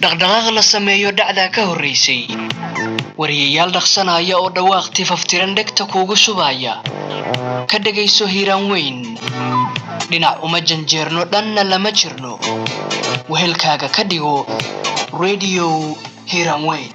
dhaqdhaqaaq la sameeyo dhacda ka horeysay wariyayaal dhaqsanaya oo dhawaaq tifaftiran dhegta kuugu shubaya ka dhagayso hiiraan weyn dhinac uma janjeerno dhanna lama jirno wehelkaaga ka dhigo radio hiiraan weyn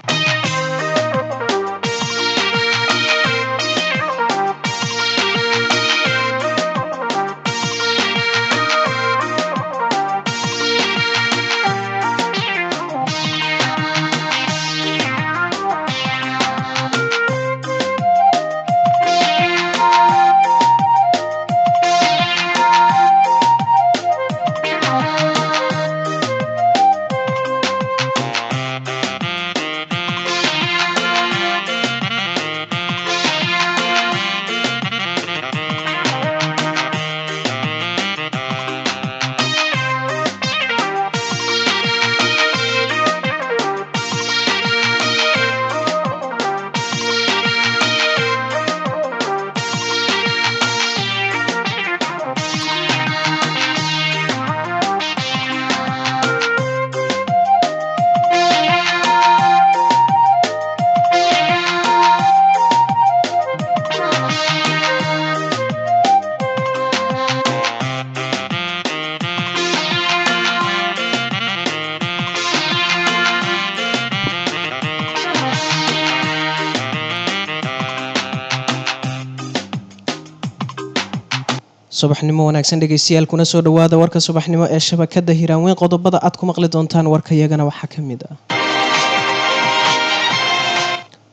subaxnimo wanaagsan dhageystayaal kuna soo dhawaada warka subaxnimo ee shabakada Hiiraan Weyn qodobada aad ku maqli doontaan warkayagana waxa kamid ah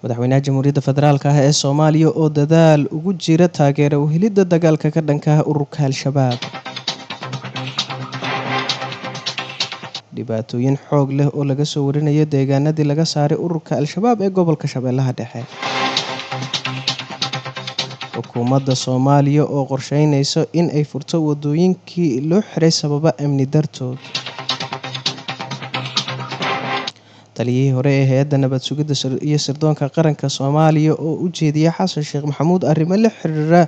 madaxweynaha Jamhuuriyadda Federaalka ah ee Soomaaliya oo dadaal ugu jira taageero u helidda dagaalka ka dhanka ah ururka Al-Shabaab dhibaatooyin xoog leh oo laga soo warinayo deegaanadii laga saaray ururka Al-Shabaab ee gobolka Shabeellaha Dhexe xukuumadda Soomaaliya oo qorsheynayso in ay furto wadooyinkii loo xiray sababa amni dartood taliyihii hore ee hay'adda nabad sugidda iyo sirdoonka qaranka Soomaaliya oo u jeediyay Xasan Sheekh Maxamuud arrimo la xiriira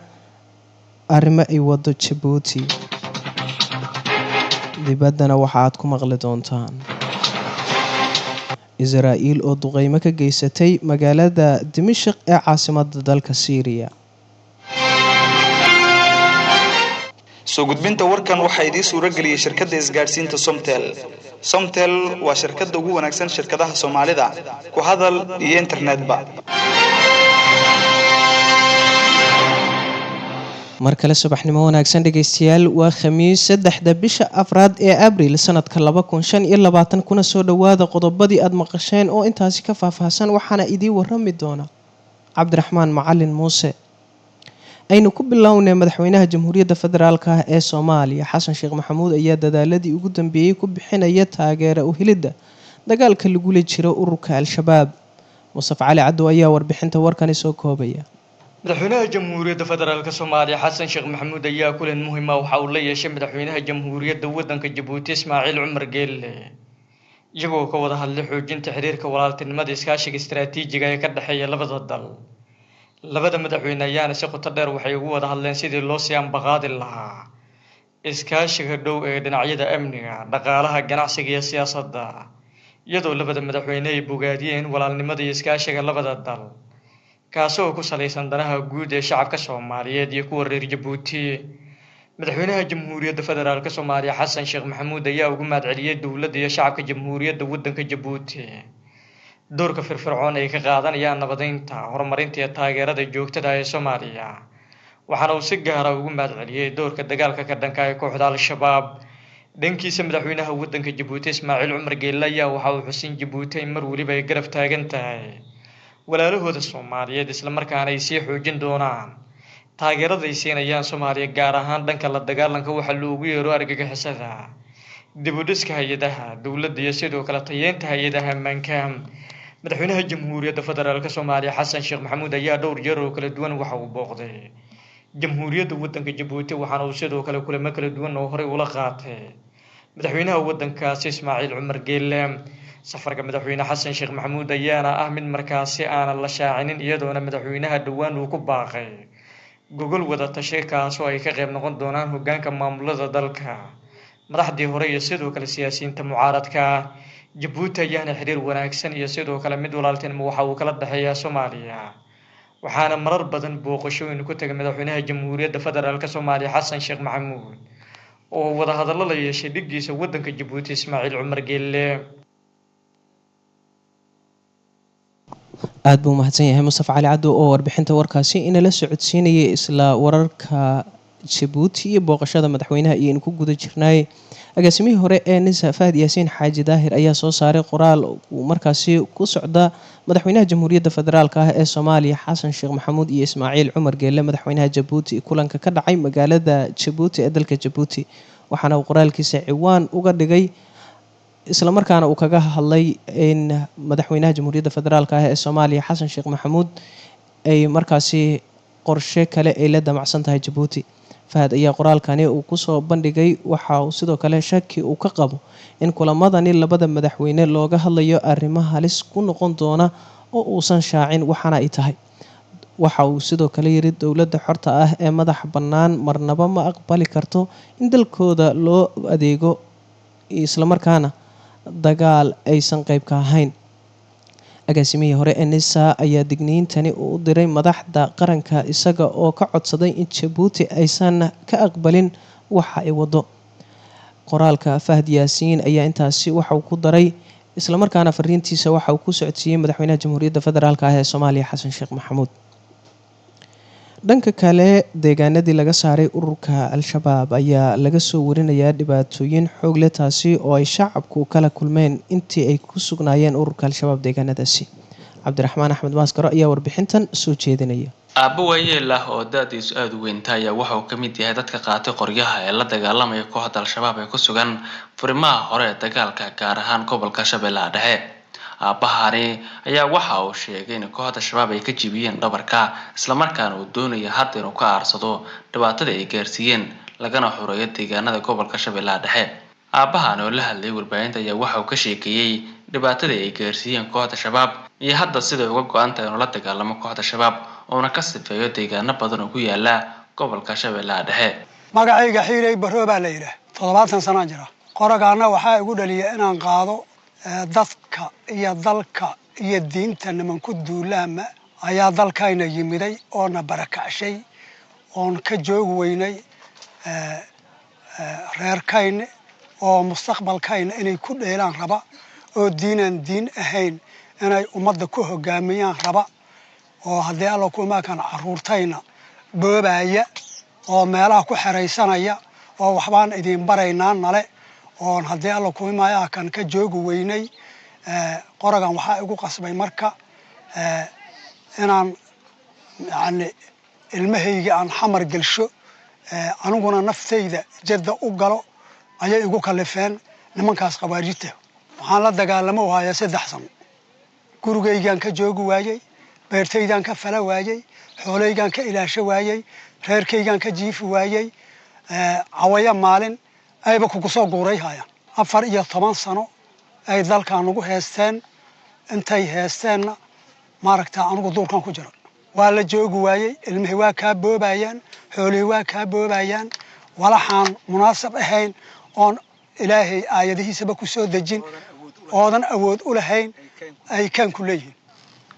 arrimo ay wado Djibouti dibaddana waxa aad ku maqli doontaan Israa'iil oo duqeymo ka geysatay magaalada Dimashq ee caasimadda dalka Syria soo gudbinta warkan waxa idin suura galiyay shirkadda isgaarsiinta Somtel waa shirkadda ugu wanaagsan shirkadaha Soomaalida ku hadal iyo internetba mar kale subaxnimo wanaagsan dhageystayaal waa Khamiis 3 bisha Afraad ee Abriil sanadka 2025 kuna soo dhawaada qodobadii aad maqasheen oo intaasi ka faahfaahsan waxaana idin warami doona Cabdiraxmaan Macallin Muuse aynu ku bilownay madaxweynaha Jamhuuriyadda Federaalka ah ee Soomaaliya Xasan Sheekh Maxamuud ayaa dadaaladii ugu dambeeyay ku bixinaya taageero u helidda dagaalka lagu jiro ururka Al-Shabaab Mustafa Cali Cabdo ayaa warbixinta warkan soo koobaya madaxweynaha Jamhuuriyadda Federaalka Soomaaliya Xasan Sheekh Maxamuud ayaa kulan muhiim ah waxa uu la yeeshay madaxweynaha Jamhuuriyadda waddanka Djibouti Ismaaciil Cumar Geelle iyagoo ka wada hadlay xoojinta xiriirka walaaltinimada iskaashiga istiraatiijiga ee ka dhaxeeya labada dal labada madaxweyne ayaana si qoto dheer waxay ugu wada hadleen sidii loo sii ambaqaadi lahaa iskaashiga dhow ee dhinacyada amniga dhaqaalaha ganacsiga iyo siyaasadda iyadoo labada madaxweyne ay bogaadiyeen walaalnimada iyo iskaashiga labada dal kaasoo ku saleysan danaha guud ee shacabka Soomaaliyeed iyo kuwa reer Djibouti madaxweynaha Jamhuuriyadda Federaalka Soomaaliya Xasan Sheekh Maxamuud ayaa ugu mahadceliyay dowladda iyo shacabka Jamhuuriyadda waddanka Djibouti doorka firfircoon ay ka qaadanayaan nabadeynta horumarinta iyo taageerada joogtada ah ee Soomaaliya waxaana uu si gaar ah ugu mahadceliyay doorka dagaalka ka dhanka ah kooxda Al-Shabaab dhankiisa madaxweynaha waddanka Djibouti Ismaaciil Cumar Geelle ayaa waxa uu xusin Djibouti mar waliba ay garab taagan tahay walaalahooda Soomaaliyeed isla markaana ay sii xoojin doonaan taageerada ay siinayaan Soomaaliya gaar ahaan dhanka la dagaalanka waxa loogu yeero argagixisada dib u dhiska hay'adaha dowladda iyo sidoo kale tayeynta hay'adaha ammaanka madaxweynaha Jamhuuriyadda Federaalka Soomaaliya Xasan Sheekh Maxamuud ayaa dhowr jeer oo kala duwan waxa uu booqday Jamhuuriyadda waddanka Djibouti waxaana uu sidoo kale kulamo kala duwan oo hore ula qaatay madaxweynaha waddankaasi Ismaaciil Cumar Geelle safarka madaxweyne Xasan Sheekh Maxamuud ayaana ah mid markaasi aan la shaacinin iyadoona madaxweynaha dhawaan uu ku baaqay gogol wada tashi kaas oo ay ka qayb noqon doonaan hoggaanka maamulada dalka madaxdii hore iyo sidoo kale siyaasiyiinta mucaaradka jabuuti ayaana xiriir wanaagsan iyo sidoo kale mid walaaltinimo waxa uu kala dhexeeyaa soomaaliya waxaana marar badan booqashooyin ku tagay madaxweynaha jamhuuriyadda federaalk soomaaliya xasan sheekh maxamuud oo wada hadallo la yeeshay dhiggiisa waddanka jabuuti ismaaciil cumar geelle. aad buu mahadsan yahay mustafa cali cabdi oo warbixinta warkaasi inala socodsiinayay. isla wararka jabuuti iyo booqashada madaxweynaha ayaynu ku guda jirnaay. agaasimihii hore ee nisa fahad yaasiin xaaji daahir ayaa soo saaray qoraal uu markaasi ku socda madaxweynaha jamhuuriyadda federaalk ah ee soomaaliya xasan sheekh maxamuud iyo ismaaciil cumar geelle madaxweynaha jabuuti kulanka ka dhacay magaalada jabuuti ee dalka jabuuti. waxaana uu qoraalkiisa ciwaan uga dhigay islamarkaana uu kaga hadlay in madaxweynaha jamhuuriyadda federaalk ah ee soomaaliya xasan sheekh maxamuud ay markaasi qorshe kale ay la damacsan tahay jabuuti. fahad ayaa qoraalkani uu kusoo bandhigay waxa uu sidoo kale shaki uu ka qabo in kulamadani labada madaxweyne looga hadlayo arrimo halis ku noqon doona oo uusan shaacin waxaana ay tahay. waxa uu sidoo kale yiri dowladda xorta ah ee madax bannaan marnaba ma aqbali karto in dalkooda loo adeego islamarkaana dagaal aysan qayb ka ahayn. agaasimihii hore ee nisa ayaa digniintani u diray madaxda qaranka isaga oo ka codsaday in jabuuti aysan ka aqbalin waxa ay wado. qoraalka fahad yaasiin ayaa intaasi waxa uu ku daray islamarkaana fariintiisa waxa uu ku socodsiiyey madaxweynaha jamhuuriyadda federaalk ah ee soomaaliya xasan sheekh maxamuud. dhanka kale deegaanadii laga saaray ururka al-shabaab ayaa laga soo warinayaa dhibaatooyin xoog leh taasi oo ay shacabku kala kulmeen intii ay ku sugnaayeen ururka al-shabaab deegaanadaasi. cabdiraxmaan axmed maaskaro ayaa warbixintan soo jeedinaya. aabbo waayeel ah oo da-diisu aada u weynta ayaa waxa uu ka mid yahay dadka qaatay qoryaha ee la dagaalamaya kooxda al-shabaab ee ku sugan furimaha hore ee dagaalka gaar ahaan gobolka shabeellaha dhexe. aabbahani ayaa waxa uu sheegay in kooxda shabaab ay ka jibiyeen dhabarka islamarkaana uu doonaya hadda inuu ka aarsado dhibaatada ay gaarsiiyeen lagana xoreeyo deegaanada gobolka shabeellaha dhexe. aabbahan oo la hadlayay warbaahinta ayaa waxa uu ka sheekeeyey dhibaatada ay gaarsiiyeen kooxda shabaab iyo hadda siday uga go-an tahay inuu la dagaalamo kooxda shabaab uuna ka sifeeyo deegaano badan oo ku yaala gobolka shabeellaha dhexe. magacayga xiiray baroo baa la yidhaah 70 sanaan jira. qoragaana waxaa igu dhaliyay inaan qaado dadka iyo dalka iyo diinta nimanku duulaama ayaa dalkayna yimiday oona barakacshay oon ka joogi weynay reerkayna oo mustaqbalkayna inay ku dheelaan raba oo diinaan diin ahayn inay ummadda ku hogaamiyaan raba oo haddii alla kumaakan caruurtayna boobaya oo meelaha ku xeraysanaya oo waxbaan idin baraynaa nale oon haddii alla kuimaayaa kan ka joogi weynay qoragan waxaa igu qasbay marka inaan yani ilmahayga aan xamar gelsho aniguna naftayda jadda u galo ayay igu kalifeen nimankaas qawaajita. waxaan la dagaalamo waaya 3 sano. gurigaygaan ka joogi waayey, beertaydaan ka fala waayey, xooleygaan ka ilaasho waayey, reerkaygaan ka jiifi waayey. cawaya maalin ayba kugu soo guuray hayaan 14 sano ay dalkan ugu heesteen. intay heesteenna maaragtaa anigu duurkan ku jiro waa la joogi waayey. ilmihii waa kaa boobayaan, xoolihii waa kaa boobayaan. walaxaan munaasab ahayn oon ilaahay aayadihiisaba ku soo dejin oodan awood u lahayn ay kaan ku leeyihiin.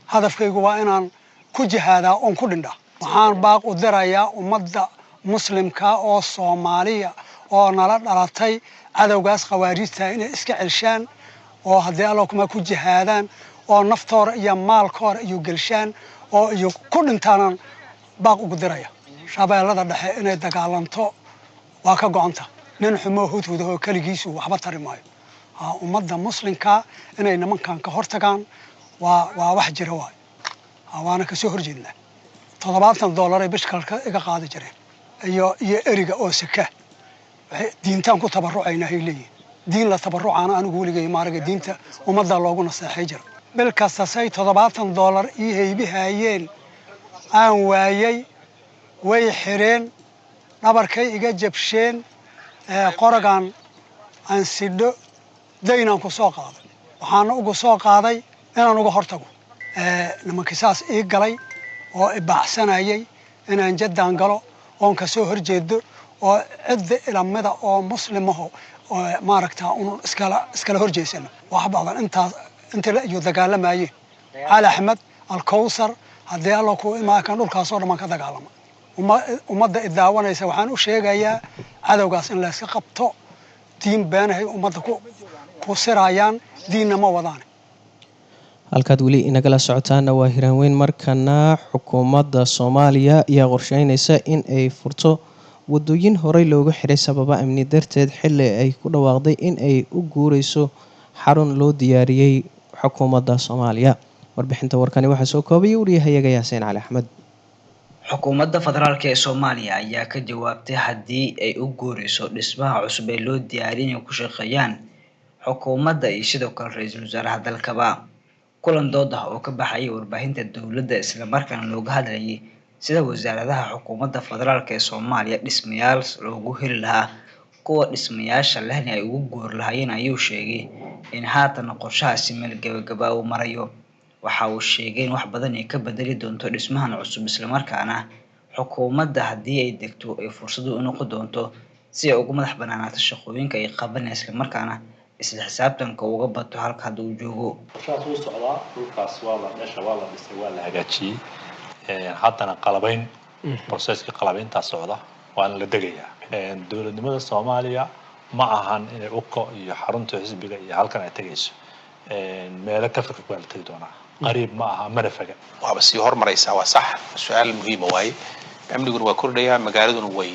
hadafkaygu waa inaan ku jihaadaa oon ku dhindhaa. waxaan baaq u dirayaa ummadda muslimka oo soomaaliya oo nala dhalatay cadowgaas khawaarijta inay iska celshaan oo haddii alla kuma ku jihaadaan oo naftooda iyo maalkooda iyo gelshaan oo iyo ku dhintaanan baaq ugu diraya. shabeellada dhexe inay dagaalanto waa ka go'anta. nin xumoo hudhudahoo keligiisu waxba tari maayo. ummadda muslimka inay nimankan ka hortagaan waa wax jira waay. waana kasoo horjeednaa. $70 ay bishkalka iga qaadi jireen iyo eriga oo saka diintaan ku tabarucayna hay leeyihiin. diin la tabarucaana anigu weligay maaraga diinta ummadda loogu naseexay jira. bil kasta say $70 ii haybihayeen aan waayey way xireen dhabarkay iga jabsheen. qoragan aan sidho daynaan ku soo qaaday. waxaana ugu soo qaaday inaan uga hortago nimankii saas ii galay oo ibaacsanayay inaan jaddaan galo oon ka soo horjeedo oo cid ilamada oo muslimaho oo maaragtaa unu iskala horjeesano wax badan inta la iyo dagaalamayeen cali axmed alkowsar haddii alla ku imaakan dhulkaasoo dhammaan ka dagaalama ummadda idaawanaysa waxaan u sheegayaa cadowgaas in la iska qabto diin beenahay ummadda ku sirayaan diinna ma wadaan halkaad weli inagala socotaana waa hiraanweyn markana xukuumadda soomaaliya ayaa qorsheynaysa in ay furto wadooyin horey loogu xiray sababa amni darteed xili ay ku dhawaaqday in ay u guureyso xarun loo diyaariyey xukuumadda soomaaliya. warbixinta warkani waxaa soo koobaya wariyahayaga yaasiin cali axmed. xukuumadda federaalk ee Soomaaliya ayaa ka jawaabtay haddii ay u guureyso dhismaha cusub ee loo diyaariyay ku shaqeeyaan xukuumadda iyo sidoo kale ra'iisul wasaaraha dalkaba. kulan dood ah oo ka baxay warbaahinta dowladda isla markaana looga hadlayay sida wasaaradaha xukuumadda federaalk ee Soomaaliya dhismayaal loogu heli lahaa kuwa dhismayaasha lehna ay ugu guur lahaayeen ayuu sheegay in haatan qorshahaasi meel gabagaba uu marayo. waxa uu sheegay in wax badan ay ka bedeli doonto dhismahan cusub isla markaana xukuumadda haddii ay degto ay fursad u noqon doonto si ay ugu madax banaanaato shaqooyinka ay qabanayso isla markaana isla xisaabtanka uga bato halka hadda uu joogo. qorshahaas uu socdaa dhulkaas waa la dhisay waa la hagaajiyey haddana qalabayn processka qalabaynta socda waana la degayaa. dowladnimada Soomaaliya ma ahan inay uko iyo xarunta xisbiga iyo halkan ay tagayso meelo ka fog waa la tagi doonaa qariib ma aha mana faga waaba sii hormaraysaa waa sax su'aal muhiim ah waaye amniguna waa kordhayaa magaaladuna way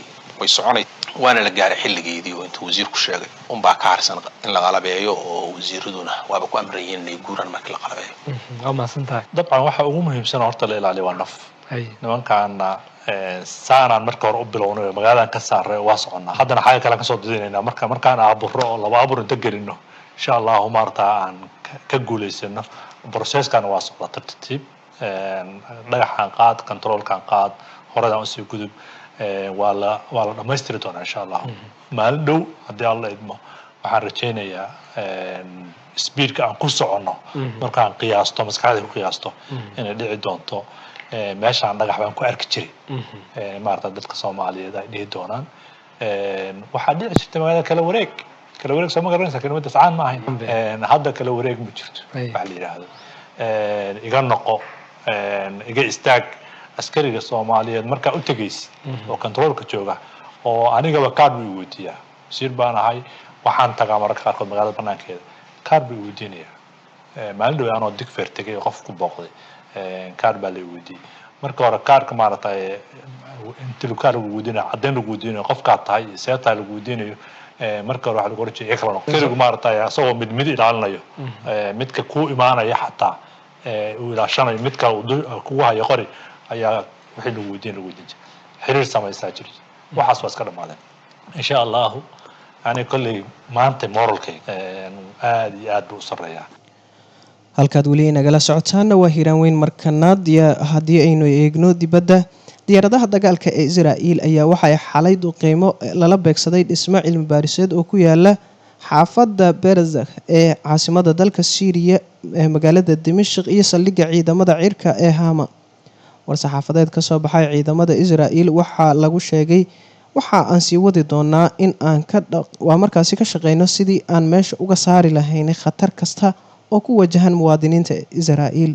soconay waana la gaaray xilligeedii oo intuu wasiirku sheegay baa ka harsan in la qalabeeyo oo wasiiraduna waaba ku amrayeen inay guuran marka la qalabeeyo ma santahay dabcan waxa ugu muhiimsan horta la ilaaliyo waa naf nimankaana saanaan marka hore u bilownay magaaladan ka saaray waa soconaa haddana xaga kale ka soo didinaynaa markaan aaburo oo laba abur inta gelino insha Allah maarta aan ka guuleysano processkana waa socda tartiib dhagaxan qaad controlkan qaad horadan usii gudub waa la dhamaystiri doonaa insha Allah maalin dhow haddii alla idmo waxaan rajaynayaa speedka aan ku socono markaan qiyaasto maskaxda ku qiyaasto inay dhici doonto meeshaan dhagax baan ku arki jiray maarta dadka Soomaaliyeed ay dhihi doonaan waxaa dhici jirtay magaalada kala wareeg soo ma garanaysaa kelmadda sacaan ma ahayn hadda kala wareeg ma jirto waxa la yiraahdo iga noqo iga istaag askariga Soomaaliyeed marka u tagaysid oo controlka jooga oo anigaba card buu weydiiyaa wasiir baan ahay waxaan tagaa mararka qaarkood magaalada banaankeeda card buu weydiinayaa maalin dhow aanoo digfeer tagay qof ku booqday card baa la weydiiyay marka hore cardka maaragtay inta lagu weydiinayo caddayn lagu weydiinayo qofkaa tahay seetaa lagu weydiinayo marka hore waxa lagu horjeeyaa kala noqon kaligu maaragtay asagoo mid ilaalinayo midka ku imaanaya xataa uu ilaashanayo midka kugu hayo qori ayaa wixii lagu weydiin xiriir samaysaa jiray waxaas waa iska dhamaadeen insha Allah ani kulli maanta moralkay aad iyo aad buu sareeyaa. halkaad weli nagala socotaana waa hiraanweyn markana haddii aynu eegno dibadda diyaaradaha dagaalka ee Israa'iil ayaa waxay xalay duqeymo lala beegsaday dhismo cilmi baariseed oo ku yaala xaafadda Berzakh ee caasimadda dalka Syria ee magaalada Dimashq iyo saldhigga ciidamada cirka ee Hama. war-saxaafadeed ka soo baxay ciidamada Israa'iil waxaa lagu sheegay waxa aan sii wadi doonaa in aan markaasi ka shaqeyno sidii aan meesha uga saari lahayn khatar kasta oo ku wajahan muwaadiniinta Israa'iil.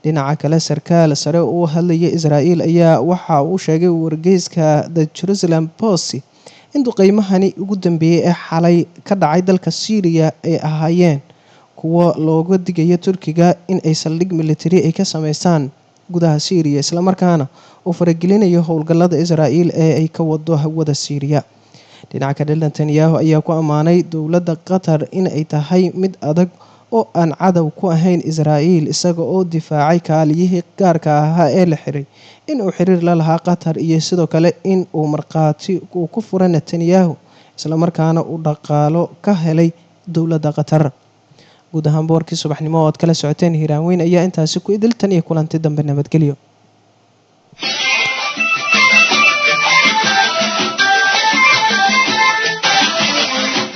dhinaca kale sarkaal sare oo hadlaya Israa'iil ayaa waxa uu sheegay wargeyska The Jerusalem Post in duqeymahani ugu dambeeyay ee xalay ka dhacay dalka Syria ay ahaayeen kuwa looga digayo Turkiga in ay saldhig military ay ka sameystaan gudaha Syria isla markaana uu faragelinayo howlgallada Israa'iil ee ay ka wado hawada Syria. dhinaca kale Netanyahu ayaa ku amaanay dowladda Qatar in ay tahay mid adag oo aan cadow ku ahayn Israa'iil isaga oo difaacay kaaliyihii gaarka ahaa ee la xiray in uu xiriir la lahaa Qatar iyo sidoo kale in uu marqaati ku furay Netanyahu isla markaana uu dhaqaalo ka helay dowladda Qatar. guud ahaan boorkii subaxnimo oo aad kala socoteen hiraanweyn ayaa intaasi ku idiltan iyo kulanti dambe nabadgelyo.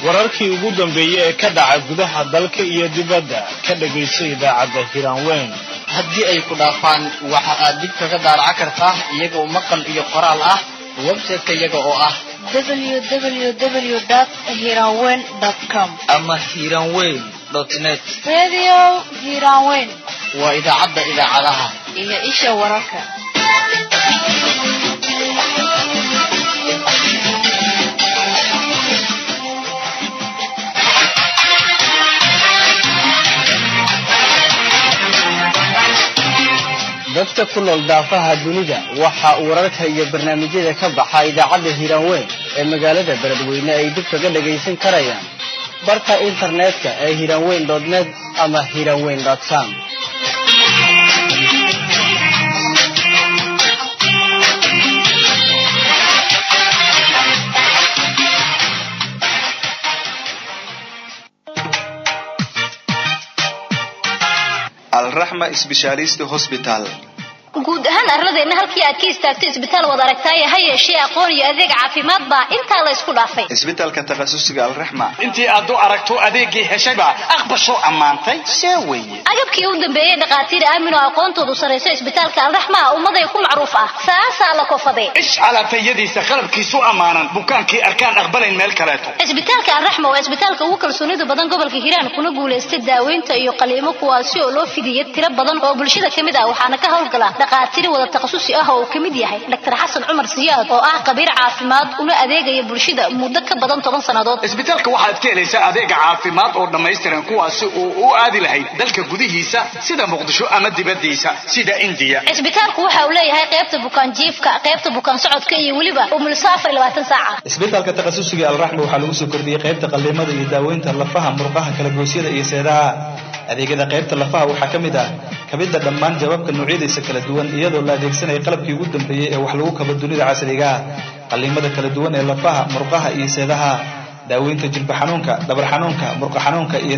wararkii ugu dambeeyay ee ka dhaca gudaha dalka iyo dibadda ka dhagayso idaacadda hiraanweyn. haddii ay ku dhaafaan waxa aad dib kaga daaraca kartaa iyagoo maqal iyo qoraal ah website-ka iyaga oo ah www.hiranweyn.com ama hiranweyn.net. Radio Hiranweyn waa idaacadda idaacadaha iyo isha wararka. dadka ku nool daafaha dunida waxa uu wararka iyo barnaamijyada ka baxa idaacadda Hiranweyn ee magaalada Beledweyne ay dib kaga dhageysan karayaan barka internetka ee hiranweyn.net ama hiranweyn.com. Al-Rahma Specialist Hospital. guud ahaan arladeena halkii aad ka istaagtay isbitaal wada aragtay ha yeeshee aqoon iyo adeeg caafimaad baa inta la isku dhaafay. Isbitaalka takhasusiga Al-Rahma intii aad u aragto adeegii heshayba aqbasho amaantay see weeye. agabkii u dambeeyay dhaqaatiir aamin oo aqoontoodu sareyso isbitaalka Al-Rahma ummaday ku macruuf ah saasa la kofaday. ish ala tayadiisa qalabkiisu amaanan bukaankii arkaan aqbalayn meel kaleeto. isbitaalka Al-Rahma waa isbitaalka ugu kalsoonida badan gobolka Hiiraan kuna guuleystay daaweynta iyo qaliimo kuwaasi oo loo fidiyay tiro badan oo bulshada kamid ah waxaana ka howlgala dhaqaatiir wada takhasusi ah oo kamid yahay Dr. Xasan Cumar Siyaad oo ah qabiir caafimaad una adeegaya bulshada muddo ka badan 10 sanadood. isbitaalka waxaad ka helaysaa adeeg caafimaad oo dhameystiran kuwaasi oo u aadi lahayd dalka gudihiisa sida Muqdisho ama dibadiisa sida India. isbitaalku waxa uu leeyahay qaybta bukaan jiifka, qaybta bukaan socodka iyo waliba umulsaafar 20 saac. isbitaalka takhasusiga Al-Rahma waxa lagu soo kordhiyay qaybta qaliimada iyo daaweynta lafaha, murqaha, kala goosyada iyo seedaha. adeegyada qaybta lafaha waxaa kamid ah kabida dhammaan jawaabka noocyadiisa kala duwan iyadoo la adeegsanayo qalabkii ugu dambeeyay ee wax lagu kabo dunida casriga ah. qaliimada kala duwan ee lafaha, murqaha iyo seedaha, daaweynta jilba xanuunka, dhabar xanuunka, murqa xanuunka iyo